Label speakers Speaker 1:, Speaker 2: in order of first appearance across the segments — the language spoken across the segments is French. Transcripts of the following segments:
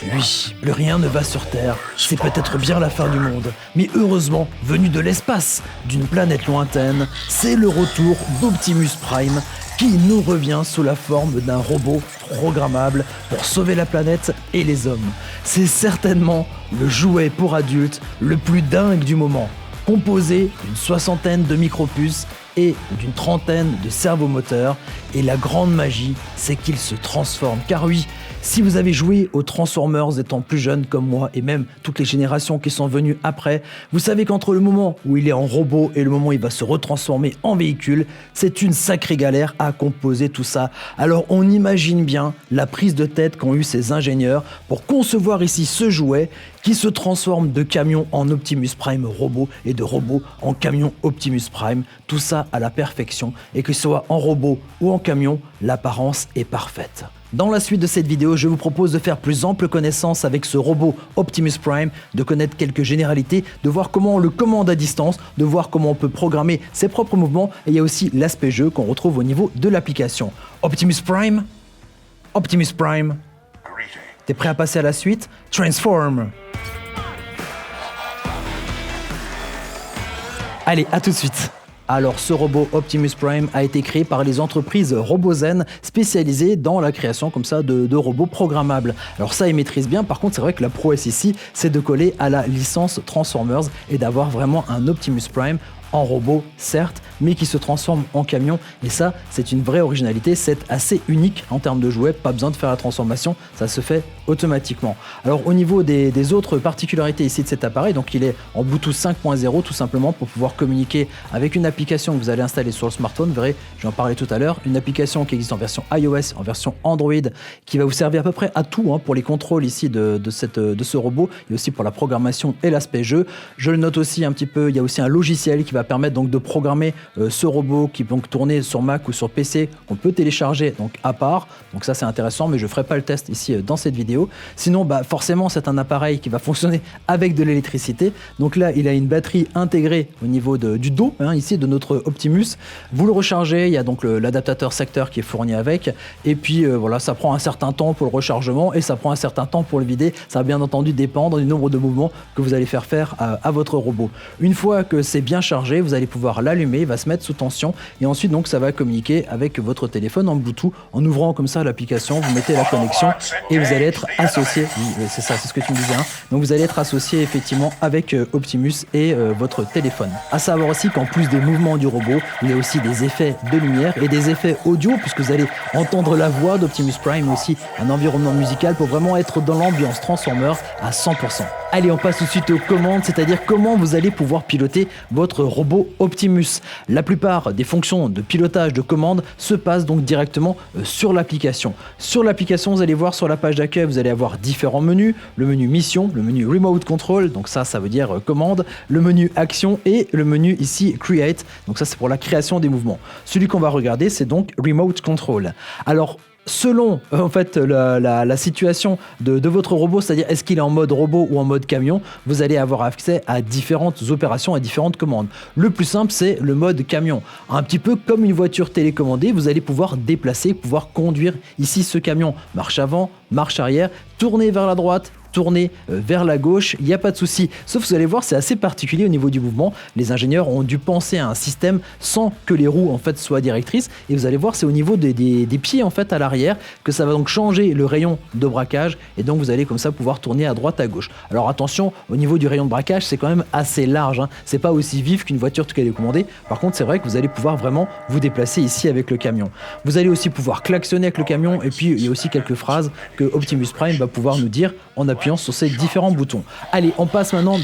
Speaker 1: Oui, plus rien ne va sur Terre, c'est peut-être bien la fin du monde. Mais heureusement, venu de l'espace, d'une planète lointaine, c'est le retour d'Optimus Prime qui nous revient sous la forme d'un robot programmable pour sauver la planète et les hommes. C'est certainement le jouet pour adultes le plus dingue du moment, composé d'une 60aine de micropuces et d'une 30aine de servomoteurs. Et la grande magie, c'est qu'il se transforme. Car oui, si vous avez joué aux Transformers étant plus jeune comme moi, et même toutes les générations qui sont venues après, vous savez qu'entre le moment où il est en robot et le moment où il va se retransformer en véhicule, c'est une sacrée galère à composer tout ça. Alors on imagine bien la prise de tête qu'ont eu ces ingénieurs pour concevoir ici ce jouet qui se transforme de camion en Optimus Prime robot et de robot en camion Optimus Prime. Tout ça à la perfection, et que ce soit en robot ou en camion, l'apparence est parfaite. Dans la suite de cette vidéo, je vous propose de faire plus ample connaissance avec ce robot Optimus Prime, de connaître quelques généralités, de voir comment on le commande à distance, de voir comment on peut programmer ses propres mouvements, et il y a aussi l'aspect jeu qu'on retrouve au niveau de l'application. Optimus Prime, t'es prêt à passer à la suite? Transform! Allez, à tout de suite. Alors, ce robot Optimus Prime a été créé par les entreprises Robozen, spécialisées dans la création comme ça de robots programmables. Alors ça, ils maîtrisent bien. Par contre, c'est vrai que la prouesse ici, c'est de coller à la licence Transformers et d'avoir vraiment un Optimus Prime en robot, certes, mais qui se transforme en camion. Et ça, c'est une vraie originalité, c'est assez unique en termes de jouets, pas besoin de faire la transformation, ça se fait automatiquement. Alors au niveau des autres particularités ici de cet appareil, donc il est en Bluetooth 5.0 tout simplement pour pouvoir communiquer avec une application que vous allez installer sur le smartphone. Vous verrez, je vais en parler tout à l'heure, une application qui existe en version iOS, en version Android, qui va vous servir à peu près à tout pour les contrôles ici de ce robot, et aussi pour la programmation et l'aspect jeu. Je le note aussi un petit peu, il y a aussi un logiciel qui va permettre donc de programmer ce robot qui peut donc tourner sur Mac ou sur PC, qu'on peut télécharger donc à part. Donc ça c'est intéressant, mais je ne ferai pas le test ici dans cette vidéo. Sinon, forcément c'est un appareil qui va fonctionner avec de l'électricité. Donc là il a une batterie intégrée au niveau du dos ici de notre Optimus. Vous le rechargez, il y a donc l'adaptateur secteur qui est fourni avec. Et puis voilà, ça prend un certain temps pour le rechargement et ça prend un certain temps pour le vider. Ça va bien entendu dépendre du nombre de mouvements que vous allez faire à votre robot. Une fois que c'est bien chargé, vous allez pouvoir l'allumer, il va se mettre sous tension et ensuite donc ça va communiquer avec votre téléphone en Bluetooth. En ouvrant comme ça l'application, vous mettez la connexion et vous allez être associé. Oui, c'est ça, c'est ce que tu me disais. Donc vous allez être associé effectivement avec Optimus et votre téléphone. À savoir aussi qu'en plus des mouvements du robot, il y a aussi des effets de lumière et des effets audio puisque vous allez entendre la voix d'Optimus Prime, aussi un environnement musical pour vraiment être dans l'ambiance Transformers à 100%. Allez, on passe tout de suite aux commandes, c'est-à-dire comment vous allez pouvoir piloter votre robot Optimus. La plupart des fonctions de pilotage de commande se passent donc directement sur l'application. Sur l'application, vous allez voir sur la page d'accueil, vous allez avoir différents menus. Le menu mission, le menu remote control, donc ça veut dire commande, le menu action et le menu ici create, donc ça c'est pour la création des mouvements. Celui qu'on va regarder, c'est donc remote control. Alors, selon en fait la situation de votre robot, c'est-à-dire est-ce qu'il est en mode robot ou en mode camion, vous allez avoir accès à différentes opérations, à différentes commandes. Le plus simple, c'est le mode camion. Un petit peu comme une voiture télécommandée, vous allez pouvoir déplacer, pouvoir conduire ici ce camion. Marche avant, marche arrière, tourner vers la droite, tourner vers la gauche, il n'y a pas de souci. Sauf que vous allez voir, c'est assez particulier au niveau du mouvement. Les ingénieurs ont dû penser à un système sans que les roues en fait soient directrices. Et vous allez voir, c'est au niveau des pieds en fait à l'arrière que ça va donc changer le rayon de braquage. Et donc vous allez comme ça pouvoir tourner à droite, à gauche. Alors attention, au niveau du rayon de braquage, c'est quand même assez large. C'est pas aussi vif qu'une voiture télécommandée. Par contre, c'est vrai que vous allez pouvoir vraiment vous déplacer ici avec le camion. Vous allez aussi pouvoir klaxonner avec le camion. Et puis il y a aussi quelques phrases que Optimus Prime va pouvoir nous dire en appuyant sur ces différents boutons. Allez, on passe maintenant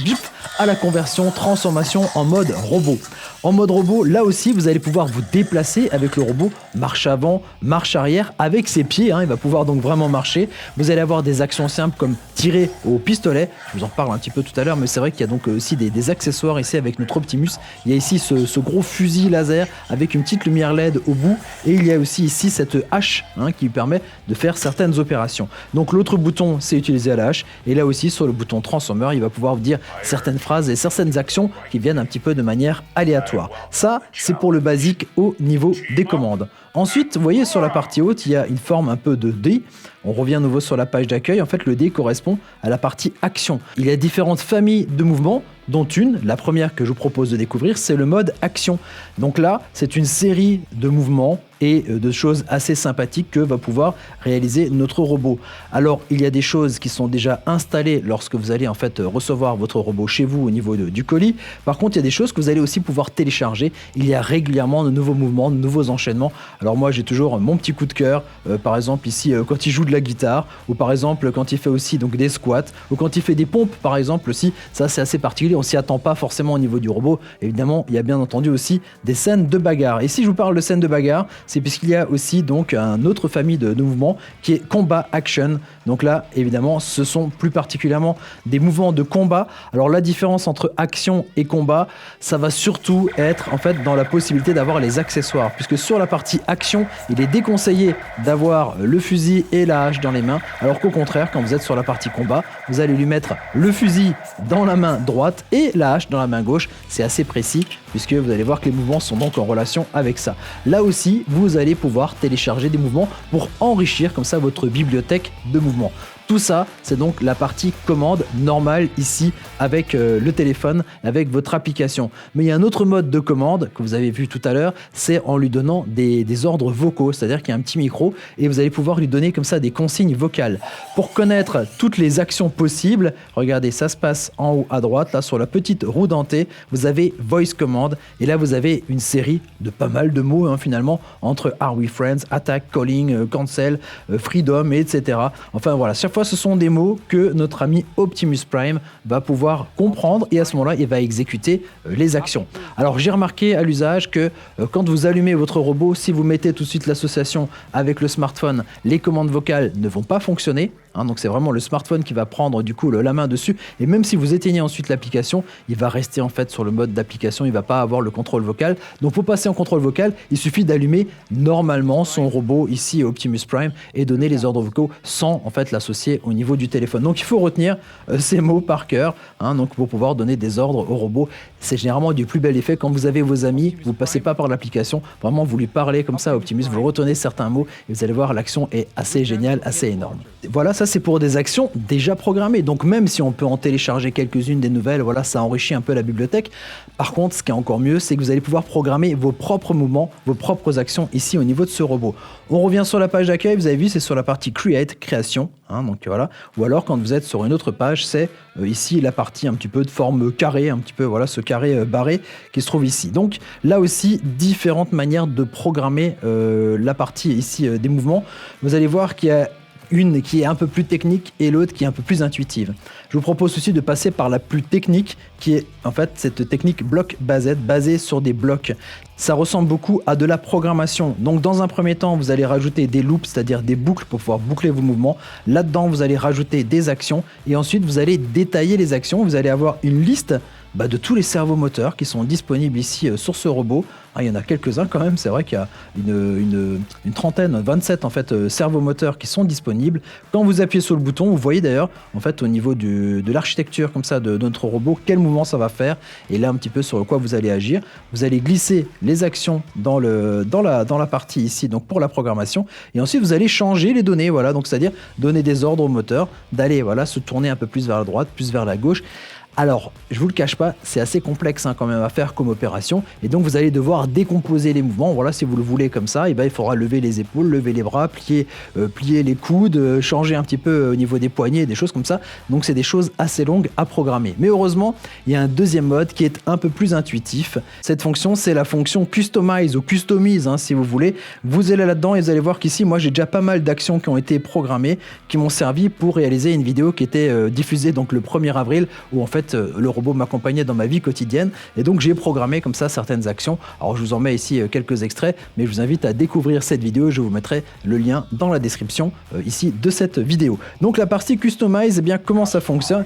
Speaker 1: à la conversion transformation en mode robot. En mode robot, là aussi, vous allez pouvoir vous déplacer avec le robot, marche avant, marche arrière, avec ses pieds, il va pouvoir donc vraiment marcher. Vous allez avoir des actions simples comme tirer au pistolet, je vous en parle un petit peu tout à l'heure, mais c'est vrai qu'il y a donc aussi des accessoires ici avec notre Optimus. Il y a ici ce gros fusil laser avec une petite lumière LED au bout, et il y a aussi ici cette hache qui permet de faire certaines opérations. Donc l'autre bouton, c'est utiliser à la hache, et là aussi sur le bouton Transformer, il va pouvoir vous dire certaines phrases et certaines actions qui viennent un petit peu de manière aléatoire. Ça, c'est pour le basique au niveau des commandes. Ensuite, vous voyez sur la partie haute, il y a une forme un peu de D. On revient à nouveau sur la page d'accueil. En fait, le D correspond à la partie action. Il y a différentes familles de mouvements, dont une, la première que je vous propose de découvrir, c'est le mode action. Donc là, c'est une série de mouvements et de choses assez sympathiques que va pouvoir réaliser notre robot. Alors, il y a des choses qui sont déjà installées lorsque vous allez en fait recevoir votre robot chez vous au niveau du colis. Par contre, il y a des choses que vous allez aussi pouvoir télécharger. Il y a régulièrement de nouveaux mouvements, de nouveaux enchaînements. Alors moi, j'ai toujours mon petit coup de cœur, par exemple ici quand il joue de la guitare, ou par exemple quand il fait aussi donc des squats, ou quand il fait des pompes par exemple aussi. Ça, c'est assez particulier. On s'y attend pas forcément au niveau du robot. Évidemment, il y a bien entendu aussi des scènes de bagarre. Et si je vous parle de scènes de bagarre, c'est puisqu'il y a aussi donc une autre famille de mouvements qui est combat action. Donc là, évidemment, ce sont plus particulièrement des mouvements de combat. Alors la différence entre action et combat, ça va surtout être en fait dans la possibilité d'avoir les accessoires, puisque sur la partie action, il est déconseillé d'avoir le fusil et la hache dans les mains, alors qu'au contraire, quand vous êtes sur la partie combat, vous allez lui mettre le fusil dans la main droite et la hache dans la main gauche. C'est assez précis, puisque vous allez voir que les mouvements sont donc en relation avec ça. Là aussi, vous allez pouvoir télécharger des mouvements pour enrichir comme ça votre bibliothèque de mouvements. Tout ça, c'est donc la partie commande normale ici avec le téléphone, avec votre application. Mais il y a un autre mode de commande que vous avez vu tout à l'heure, c'est en lui donnant des ordres vocaux, c'est-à-dire qu'il y a un petit micro et vous allez pouvoir lui donner comme ça des consignes vocales. Pour connaître toutes les actions possibles, regardez, ça se passe en haut à droite, là sur la petite roue dentée, vous avez Voice Command et là vous avez une série de pas mal de mots finalement entre Are We Friends, Attack, Calling, Cancel, Freedom, etc. Enfin voilà, chaque fois ce sont des mots que notre ami Optimus Prime va pouvoir comprendre et à ce moment-là, il va exécuter les actions. Alors j'ai remarqué à l'usage que quand vous allumez votre robot, si vous mettez tout de suite l'association avec le smartphone, les commandes vocales ne vont pas fonctionner. Donc c'est vraiment le smartphone qui va prendre du coup la main dessus et même si vous éteignez ensuite l'application, il va rester en fait sur le mode d'application, il va pas avoir le contrôle vocal. Donc pour passer en contrôle vocal, il suffit d'allumer normalement son robot ici Optimus Prime et donner les ordres vocaux sans en fait l'associer au niveau du téléphone. Donc il faut retenir ces mots par cœur donc pour pouvoir donner des ordres au robot. C'est généralement du plus bel effet quand vous avez vos amis, vous passez pas par l'application, vraiment vous lui parlez comme ça à Optimus, vous retenez certains mots et vous allez voir l'action est assez géniale, assez énorme. Voilà, ça c'est pour des actions déjà programmées. Donc même si on peut en télécharger quelques-unes des nouvelles, voilà, ça enrichit un peu la bibliothèque. Par contre, ce qui est encore mieux, c'est que vous allez pouvoir programmer vos propres mouvements, vos propres actions ici au niveau de ce robot. On revient sur la page d'accueil, vous avez vu, c'est sur la partie Create, création. Donc voilà. Ou alors quand vous êtes sur une autre page, c'est ici la partie un petit peu de forme carrée, un petit peu voilà ce carré barré qui se trouve ici. Donc là aussi, différentes manières de programmer la partie ici des mouvements. Vous allez voir qu'il y a une qui est un peu plus technique et l'autre qui est un peu plus intuitive. Je vous propose aussi de passer par la plus technique qui est en fait cette technique bloc basée sur des blocs. Ça ressemble beaucoup à de la programmation. Donc dans un premier temps, vous allez rajouter des loops, c'est-à-dire des boucles pour pouvoir boucler vos mouvements. Là-dedans, vous allez rajouter des actions et ensuite vous allez détailler les actions. Vous allez avoir une liste de tous les servomoteurs qui sont disponibles ici sur ce robot. Il y en a quelques-uns quand même, c'est vrai qu'il y a une trentaine, 27 en fait servomoteurs qui sont disponibles. Quand vous appuyez sur le bouton, vous voyez d'ailleurs en fait au niveau de l'architecture comme ça de notre robot, quel mouvement ça va faire et là un petit peu sur quoi vous allez agir. Vous allez glisser les actions dans la partie ici donc pour la programmation et ensuite vous allez changer les données, voilà, donc c'est-à-dire donner des ordres au moteur d'aller voilà se tourner un peu plus vers la droite, plus vers la gauche. Alors, je vous le cache pas, c'est assez complexe quand même à faire comme opération et donc vous allez devoir décomposer les mouvements. Voilà, si vous le voulez comme ça, il faudra lever les épaules, lever les bras, plier les coudes, changer un petit peu au niveau des poignets, des choses comme ça. Donc c'est des choses assez longues à programmer. Mais heureusement, il y a un deuxième mode qui est un peu plus intuitif. Cette fonction, c'est la fonction Customize ou Customise si vous voulez. Vous allez là-dedans et vous allez voir qu'ici, moi j'ai déjà pas mal d'actions qui ont été programmées, qui m'ont servi pour réaliser une vidéo qui était diffusée donc le 1er avril où en fait le robot m'accompagnait dans ma vie quotidienne et donc j'ai programmé comme ça certaines actions. Alors je vous en mets ici quelques extraits, mais je vous invite à découvrir cette vidéo. Je vous mettrai le lien dans la description ici de cette vidéo. Donc la partie Customize, comment ça fonctionne ?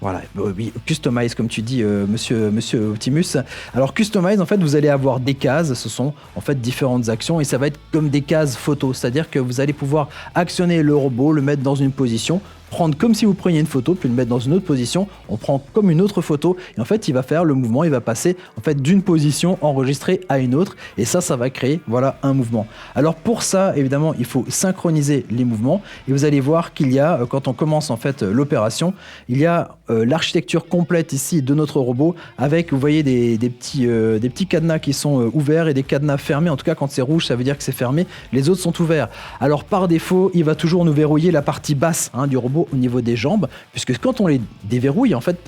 Speaker 1: Voilà, oui, Customize comme tu dis monsieur Optimus. Alors Customize, en fait vous allez avoir des cases, ce sont en fait différentes actions et ça va être comme des cases photos, c'est-à-dire que vous allez pouvoir actionner le robot, le mettre dans une position, prendre comme si vous preniez une photo, puis le mettre dans une autre position. On prend comme une autre photo et en fait il va faire le mouvement, il va passer en fait d'une position enregistrée à une autre et ça va créer voilà un mouvement. Alors pour ça évidemment il faut synchroniser les mouvements et vous allez voir qu'il y a quand on commence en fait l'opération, il y a l'architecture complète ici de notre robot avec vous voyez des petits cadenas qui sont ouverts et des cadenas fermés. En tout cas quand c'est rouge ça veut dire que c'est fermé, les autres sont ouverts. Alors par défaut il va toujours nous verrouiller la partie basse du robot au niveau des jambes, puisque quand on les déverrouille, en fait,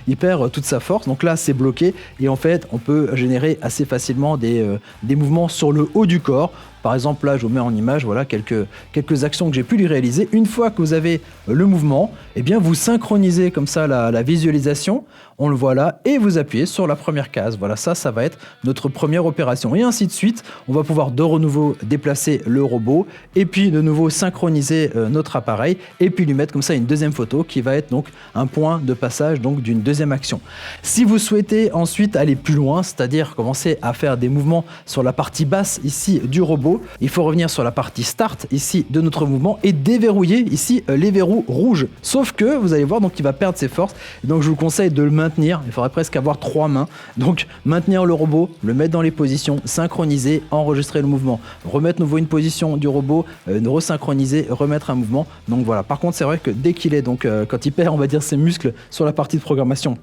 Speaker 1: il perd toute sa force. Donc là, c'est bloqué et en fait, on peut générer assez facilement des mouvements sur le haut du corps. Par exemple, là, je vous mets en image voilà, quelques actions que j'ai pu lui réaliser. Une fois que vous avez le mouvement, eh bien, vous synchronisez comme ça la visualisation. On le voit là et vous appuyez sur la première case. Voilà, ça va être notre première opération. Et ainsi de suite, on va pouvoir de nouveau déplacer le robot et puis de nouveau synchroniser notre appareil et puis lui mettre comme ça une deuxième photo qui va être donc un point de passage donc d'une deuxième action. Si vous souhaitez ensuite aller plus loin, c'est-à-dire commencer à faire des mouvements sur la partie basse ici du robot, il faut revenir sur la partie start ici de notre mouvement et déverrouiller ici les verrous rouges. Sauf que vous allez voir donc il va perdre ses forces. Et donc je vous conseille de le maintenir. Il faudrait presque avoir 3 mains. Donc maintenir le robot, le mettre dans les positions, synchroniser, enregistrer le mouvement, remettre nouveau une position du robot, resynchroniser, remettre un mouvement. Donc voilà. Par contre c'est vrai que dès qu'il est donc quand il perd on va dire ses muscles sur la partie de programmation.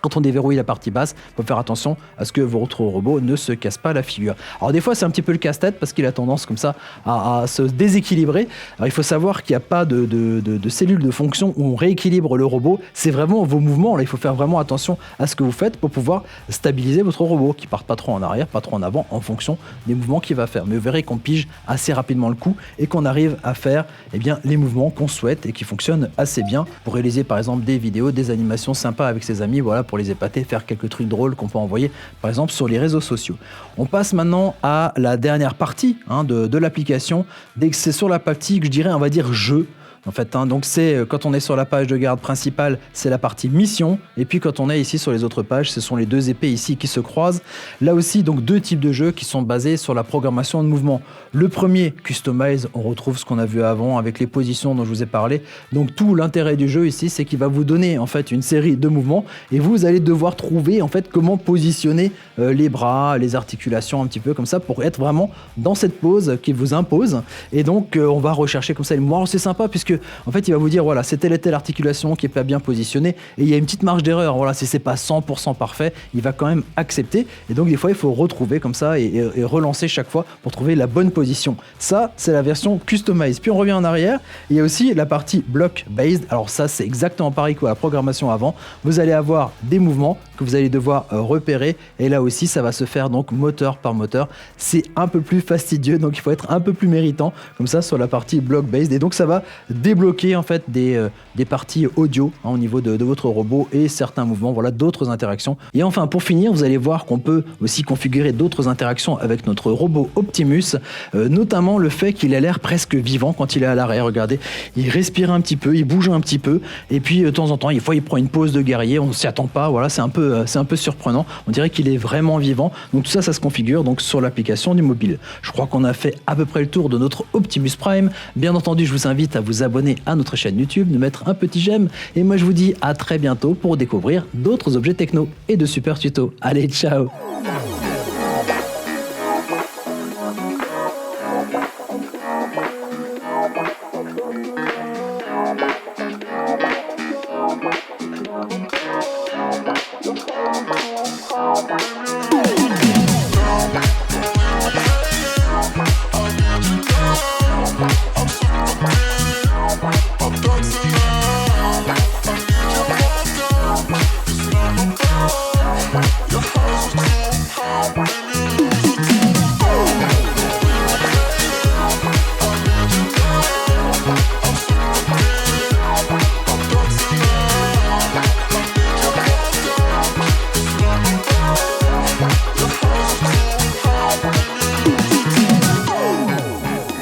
Speaker 1: Quand on déverrouille la partie basse, il faut faire attention à ce que votre robot ne se casse pas la figure. Alors des fois c'est un petit peu le casse-tête parce qu'il a tendance comme ça à se déséquilibrer. Alors il faut savoir qu'il n'y a pas de cellules de fonction où on rééquilibre le robot. C'est vraiment vos mouvements. Là il faut faire vraiment attention à ce que vous faites pour pouvoir stabiliser votre robot qui ne parte pas trop en arrière, pas trop en avant en fonction des mouvements qu'il va faire. Mais vous verrez qu'on pige assez rapidement le coup et qu'on arrive à faire les mouvements qu'on souhaite et qui fonctionnent assez bien pour réaliser par exemple des vidéos, des animations sympas avec ses amis. Voilà, pour les épater, faire quelques trucs drôles qu'on peut envoyer par exemple sur les réseaux sociaux. On passe maintenant à la dernière partie de l'application. Dès que c'est sur la partie que je dirais on va dire jeu. En fait, donc c'est quand on est sur la page de garde principale, c'est la partie mission, et puis quand on est ici sur les autres pages, ce sont les deux épées ici qui se croisent. Là aussi, donc deux types de jeux qui sont basés sur la programmation de mouvement. Le premier, Customize, on retrouve ce qu'on a vu avant avec les positions dont je vous ai parlé. Donc tout l'intérêt du jeu ici, c'est qu'il va vous donner en fait une série de mouvements, et vous allez devoir trouver en fait comment positionner les bras, les articulations un petit peu comme ça pour être vraiment dans cette pose qu'il vous impose. Et donc on va rechercher comme ça les mouvements. Alors, c'est sympa puisque en fait il va vous dire voilà c'est telle et telle articulation qui est pas bien positionnée et il y a une petite marge d'erreur, voilà si c'est pas 100% parfait il va quand même accepter et donc des fois il faut retrouver comme ça et relancer chaque fois pour trouver la bonne position. Ça c'est la version Customize. Puis on revient en arrière, il y a aussi la partie Block Based. Alors ça c'est exactement pareil que la programmation avant, vous allez avoir des mouvements que vous allez devoir repérer et là aussi ça va se faire donc moteur par moteur. C'est un peu plus fastidieux donc il faut être un peu plus méritant comme ça sur la partie Block Based et donc ça va débloquer en fait des parties audio au niveau de votre robot et certains mouvements, voilà d'autres interactions. Et enfin pour finir, vous allez voir qu'on peut aussi configurer d'autres interactions avec notre robot Optimus, notamment le fait qu'il a l'air presque vivant quand il est à l'arrêt. Regardez, il respire un petit peu, il bouge un petit peu et puis de temps en temps, des fois il prend une pause de guerrier, on ne s'y attend pas, voilà c'est un peu surprenant, on dirait qu'il est vraiment vivant. Donc tout ça, ça se configure donc sur l'application du mobile. Je crois qu'on a fait à peu près le tour de notre Optimus Prime. Bien entendu, je vous invite à vous abonner à notre chaîne YouTube, de mettre un petit j'aime et moi je vous dis à très bientôt pour découvrir d'autres objets techno et de super tutos. Allez, ciao!